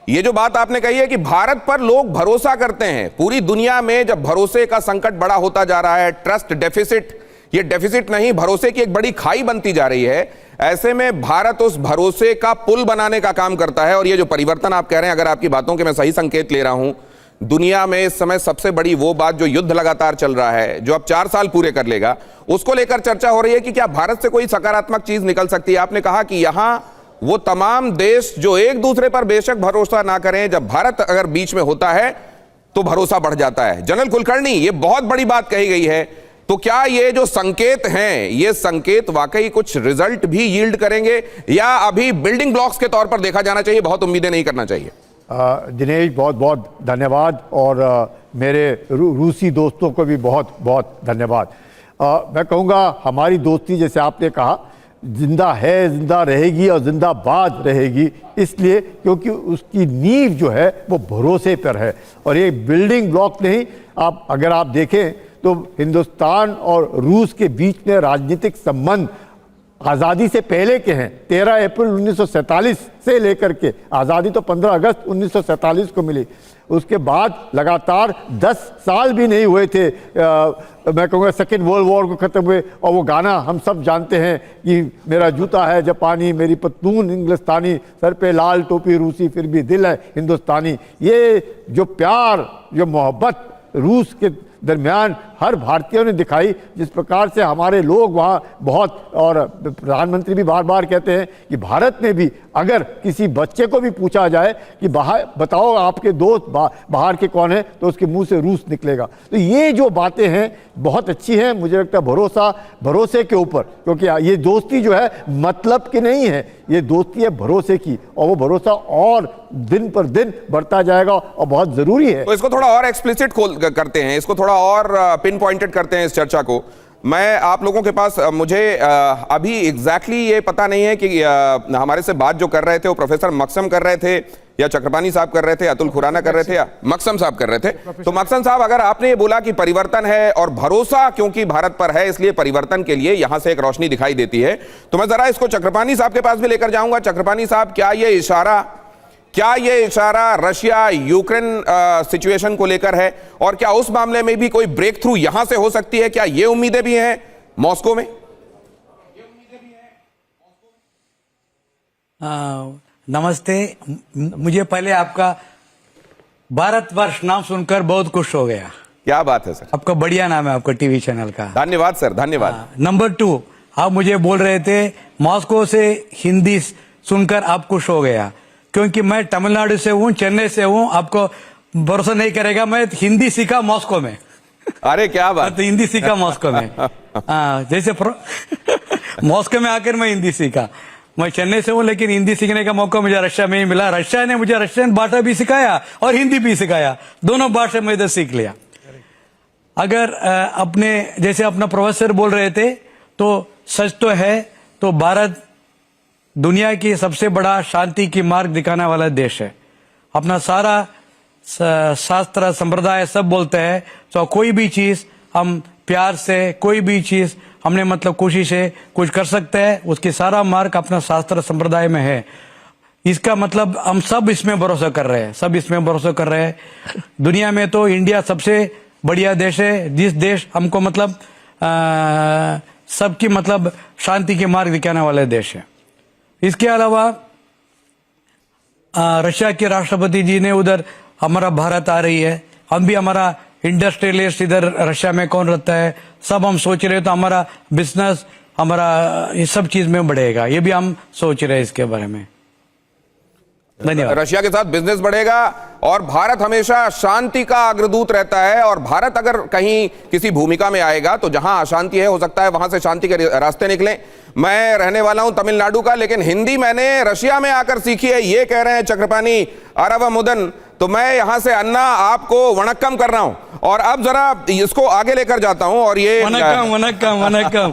ये जो बात आपने कही है कि भारत पर लोग भरोसा करते हैं, पूरी दुनिया में जब भरोसे का संकट बड़ा होता जा रहा है, ट्रस्ट डेफिसिट, ये डेफिसिट नहीं भरोसे की एक बड़ी खाई बनती जा रही है, ऐसे में भारत उस भरोसे का पुल बनाने का काम करता है। और ये जो परिवर्तन आप कह रहे हैं, अगर आपकी बातों के मैं सही संकेत ले रहा हूं, दुनिया में इस समय सबसे बड़ी वो बात जो युद्ध लगातार चल रहा है, जो अब 4 साल पूरे कर लेगा, उसको लेकर चर्चा हो रही है कि क्या भारत से कोई सकारात्मक चीज निकल सकती है। आपने कहा कि यहां वो तमाम देश जो एक दूसरे पर बेशक भरोसा ना करें, जब भारत अगर बीच में होता है तो भरोसा बढ़ जाता है। जनरल कुलकर्णी, ये बहुत बड़ी बात कही गई है, तो क्या ये जो संकेत हैं, ये संकेत वाकई कुछ रिजल्ट भी यील्ड करेंगे या अभी बिल्डिंग ब्लॉक्स के तौर पर देखा जाना चाहिए, बहुत उम्मीदें नहीं करना चाहिए? दिनेश, बहुत बहुत धन्यवाद, और मेरे रूसी दोस्तों को भी बहुत बहुत धन्यवाद। मैं कहूँगा हमारी दोस्ती, जैसे आपने कहा, जिंदा है, जिंदा रहेगी और जिंदाबाद रहेगी, इसलिए क्योंकि उसकी नींव जो है वो भरोसे पर है और ये बिल्डिंग ब्लॉक नहीं। अगर आप देखें तो हिंदुस्तान और रूस के बीच में राजनीतिक संबंध आज़ादी से पहले के हैं। 13 अप्रैल 1947 से लेकर के, आज़ादी तो 15 अगस्त 1947 को मिली, उसके बाद लगातार 10 साल भी नहीं हुए थे, मैं कहूँगा सेकेंड वर्ल्ड वॉर को ख़त्म हुए। और वो गाना हम सब जानते हैं कि मेरा जूता है जापानी, मेरी पतलून इंग्लिस्तानी, सर पे लाल टोपी रूसी, फिर भी दिल है हिंदुस्तानी। ये जो प्यार, जो मोहब्बत रूस के दरमियान हर भारतीयों ने दिखाई, जिस प्रकार से हमारे लोग वहाँ बहुत, और प्रधानमंत्री भी बार बार कहते हैं कि भारत में भी अगर किसी बच्चे को भी पूछा जाए कि बाहर बताओ आपके दोस्त बाहर के कौन है, तो उसके मुंह से रूस निकलेगा। तो ये जो बातें हैं बहुत अच्छी हैं, मुझे लगता है भरोसे के ऊपर, क्योंकि ये दोस्ती जो है मतलब की नहीं है, ये दोस्ती है भरोसे की, और वो भरोसा और दिन पर दिन बढ़ता जाएगा और बहुत जरूरी है। तो इसको थोड़ा और एक्सप्लिसिट करते हैं, इसको थोड़ा और पिन पॉइंटेड करते हैं इस चर्चा को। मैं आप लोगों के पास, मुझे अभी एग्जैक्टली ये पता नहीं है कि हमारे से बात जो कर रहे थे वो प्रोफेसर मकसम कर रहे थे या चक्रपाणी साहब कर रहे थे, अतुल खुराना कर रहे थे या मकसम साहब कर रहे थे। तो मकसम साहब, अगर आपने ये बोला कि परिवर्तन है और भरोसा क्योंकि भारत पर है इसलिए परिवर्तन के लिए यहां से एक रोशनी दिखाई देती है, तो मैं जरा इसको चक्रपाणी साहब के पास भी लेकर जाऊंगा। चक्रपाणी साहब, क्या ये इशारा रशिया यूक्रेन सिचुएशन को लेकर है, और क्या उस मामले में भी कोई ब्रेक थ्रू यहां से हो सकती है? क्या ये उम्मीदें भी हैं मॉस्को में? नमस्ते। मुझे पहले आपका भारतवर्ष नाम सुनकर बहुत खुश हो गया। क्या बात है सर, आपका बढ़िया नाम है, आपका टीवी चैनल का। धन्यवाद सर, धन्यवाद। नंबर 2, आप मुझे बोल रहे थे मॉस्को से हिंदी सुनकर आप खुश हो गया, क्योंकि मैं तमिलनाडु से हूँ, चेन्नई से हूँ। आपको भरोसा नहीं करेगा, मैं हिंदी सीखा मॉस्को में। अरे क्या बात, तो हिंदी सीखा मॉस्को में। जैसे मॉस्को में आकर मैं हिंदी सीखा। मैं चेन्नई से हूँ, लेकिन हिंदी सीखने का मौका मुझे रशिया में ही मिला। रशिया ने मुझे रशियन भाषा भी सिखाया और हिंदी भी सिखाया, दोनों भाषा मैं इधर सीख लिया। अगर अपने जैसे अपना प्रोफेसर बोल रहे थे, तो सच तो है, तो भारत दुनिया की सबसे बड़ा शांति की मार्ग दिखाने वाला देश है। अपना सारा शास्त्र संप्रदाय सब बोलते हैं, तो कोई भी चीज हम प्यार से, कोई भी चीज हमने मतलब कोशिश है कुछ कर सकते हैं, उसकी सारा मार्ग अपना शास्त्र संप्रदाय में है। इसका मतलब हम सब इसमें भरोसा कर रहे हैं, सब इसमें भरोसा कर रहे हैं। दुनिया में तो इंडिया सबसे बढ़िया देश है, जिस देश हमको मतलब सबकी मतलब शांति के मार्ग दिखाने वाले देश है। इसके अलावा रशिया के राष्ट्रपति जी ने उधर हमारा भारत आ रही है, हम भी हमारा इंडस्ट्रियलिस्ट इधर रशिया में कौन रहता है, सब हम सोच रहे हैं, तो हमारा बिजनेस, हमारा ये सब चीज में बढ़ेगा, ये भी हम सोच रहे हैं इसके बारे में। धन्यवाद। रशिया के साथ बिजनेस बढ़ेगा और भारत हमेशा शांति का अग्रदूत रहता है, और भारत अगर कहीं किसी भूमिका में आएगा तो जहां अशांति है, हो सकता है वहां से शांति के रास्ते निकले। मैं रहने वाला हूं तमिलनाडु का, लेकिन हिंदी मैंने रशिया में आकर सीखी है, ये कह रहे हैं चक्रपाणी अरवमुदन। तो मैं यहां से अन्ना आपको वणक्कम कर रहा हूं, और अब जरा इसको आगे लेकर जाता हूं। और ये वणक्कम वणक्कम वणक्कम